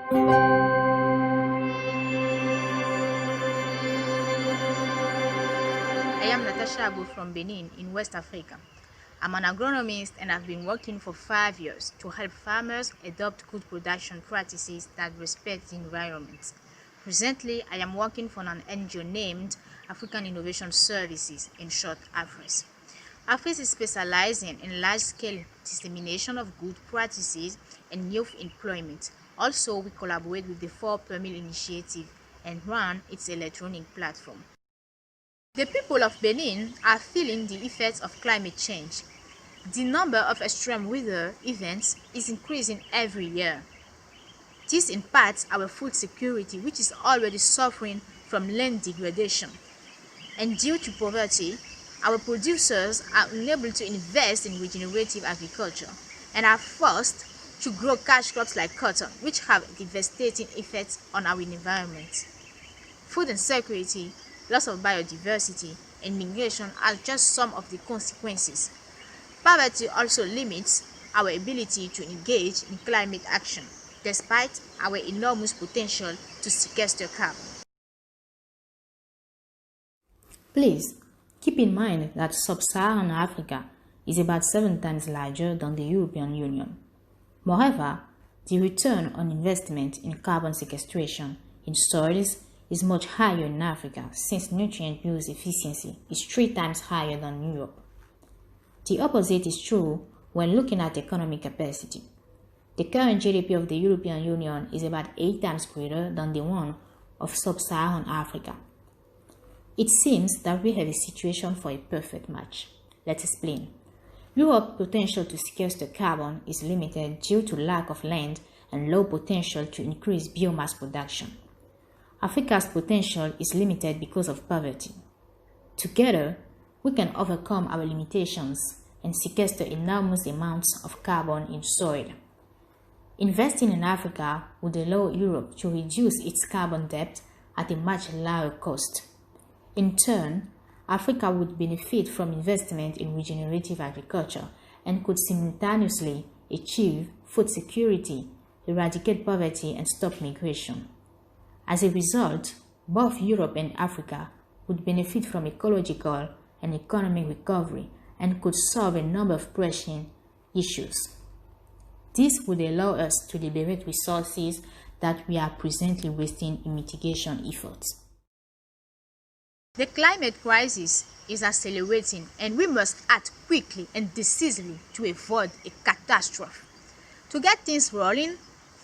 I am Natacha Agbo from Benin in West Africa. I'm an agronomist and I've been working for 5 years to help farmers adopt good production practices that respect the environment. Presently, I am working for an NGO named African Innovation Services, in short AFRIS. AFRIS is specializing in large-scale dissemination of good practices and youth employment. Also, we collaborate with the 4 Per Meal initiative and run its electronic platform. The people of Benin are feeling the effects of climate change. The number of extreme weather events is increasing every year. This impacts our food security, which is already suffering from land degradation. And due to poverty, our producers are unable to invest in regenerative agriculture and are forced to grow cash crops like cotton, which have devastating effects on our environment. Food insecurity, loss of biodiversity, and migration are just some of the consequences. Poverty also limits our ability to engage in climate action, despite our enormous potential to sequester carbon. Please keep in mind that sub-Saharan Africa is about 7 times larger than the European Union. Moreover, the return on investment in carbon sequestration in soils is much higher in Africa, since nutrient use efficiency is 3 times higher than Europe. The opposite is true when looking at economic capacity. The current GDP of the European Union is about 8 times greater than the one of sub-Saharan Africa. It seems that we have a situation for a perfect match. Let's explain. Europe's potential to sequester carbon is limited due to lack of land and low potential to increase biomass production. Africa's potential is limited because of poverty. Together, we can overcome our limitations and sequester enormous amounts of carbon in soil. Investing in Africa would allow Europe to reduce its carbon debt at a much lower cost. In turn, Africa would benefit from investment in regenerative agriculture and could simultaneously achieve food security, eradicate poverty, and stop migration. As a result, both Europe and Africa would benefit from ecological and economic recovery and could solve a number of pressing issues. This would allow us to liberate resources that we are presently wasting in mitigation efforts. The climate crisis is accelerating, and we must act quickly and decisively to avoid a catastrophe. To get things rolling,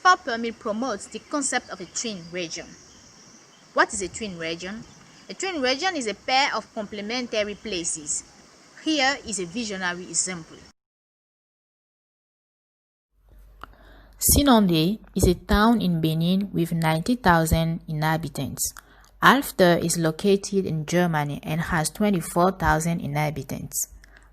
4 Per Meal promotes the concept of a twin region. What is a twin region? A twin region is a pair of complementary places. Here is a visionary example. Sinonde is a town in Benin with 90,000 inhabitants. Alfter is located in Germany and has 24,000 inhabitants.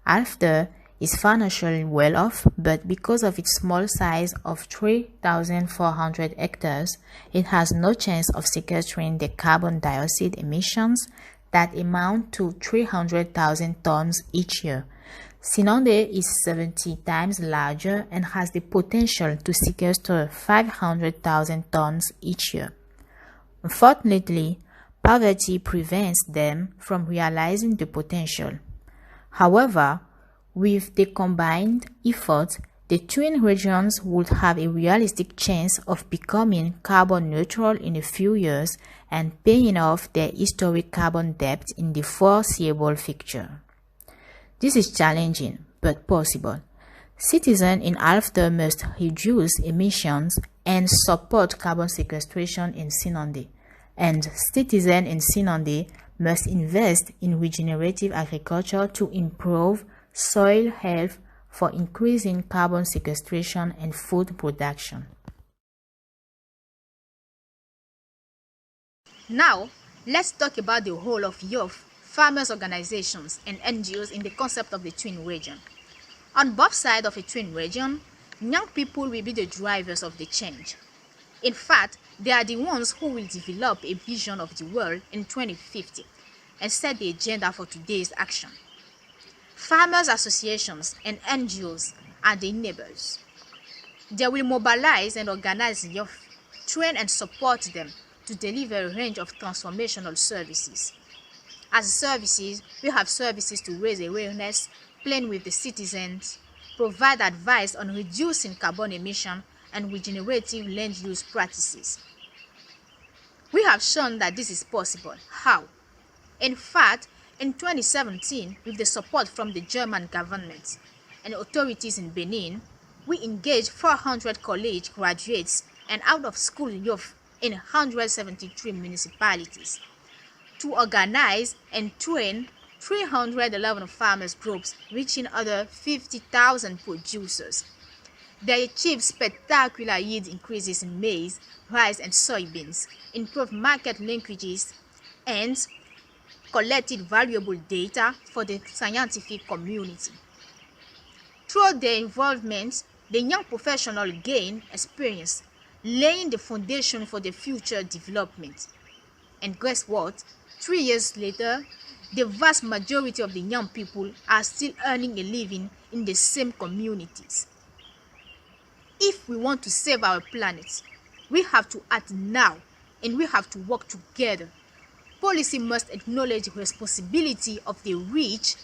Alfter is financially well off, but because of its small size of 3,400 hectares, it has no chance of sequestering the carbon dioxide emissions that amount to 300,000 tons each year. Sinonde is 70 times larger and has the potential to sequester 500,000 tons each year. Unfortunately, poverty prevents them from realizing the potential. However, with the combined efforts, the twin regions would have a realistic chance of becoming carbon neutral in a few years and paying off their historic carbon debt in the foreseeable future. This is challenging, but possible. Citizens in Alfter must reduce emissions and support carbon sequestration in Sinonde, and citizens in Sinonde must invest in regenerative agriculture to improve soil health for increasing carbon sequestration and food production. Now, let's talk about the role of youth, farmers' organizations, and NGOs in the concept of the twin region. On both sides of a twin region, young people will be the drivers of the change. In fact, they are the ones who will develop a vision of the world in 2050 and set the agenda for today's action. Farmers' associations and NGOs are the enablers. They will mobilize and organize youth train and support them to deliver a range of transformational services. As services, we have services to raise awareness, plan with the citizens, provide advice on reducing carbon emission and regenerative land use practices. We have shown that this is possible. How? In fact, in 2017, with the support from the German government and authorities in Benin, we engaged 400 college graduates and out-of-school youth in 173 municipalities to organize and train 311 farmers groups reaching other 50,000 producers. They achieved spectacular yield increases in maize, rice and soybeans, improved market linkages, and collected valuable data for the scientific community. Through their involvement, the young professionals gained experience, laying the foundation for the future development. And guess what? 3 years later, the vast majority of the young people are still earning a living in the same communities. If we want to save our planet, we have to act now and we have to work together. Policy must acknowledge the responsibility of the rich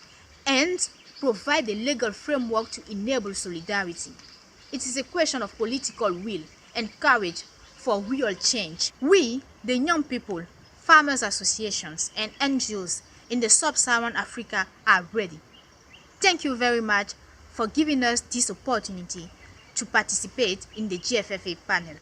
and provide a legal framework to enable solidarity. It is a question of political will and courage for real change. We, the young people, farmers associations, and NGOs in the sub-Saharan Africa are ready. Thank you very much for giving us this opportunity to participate in the GFFA panel.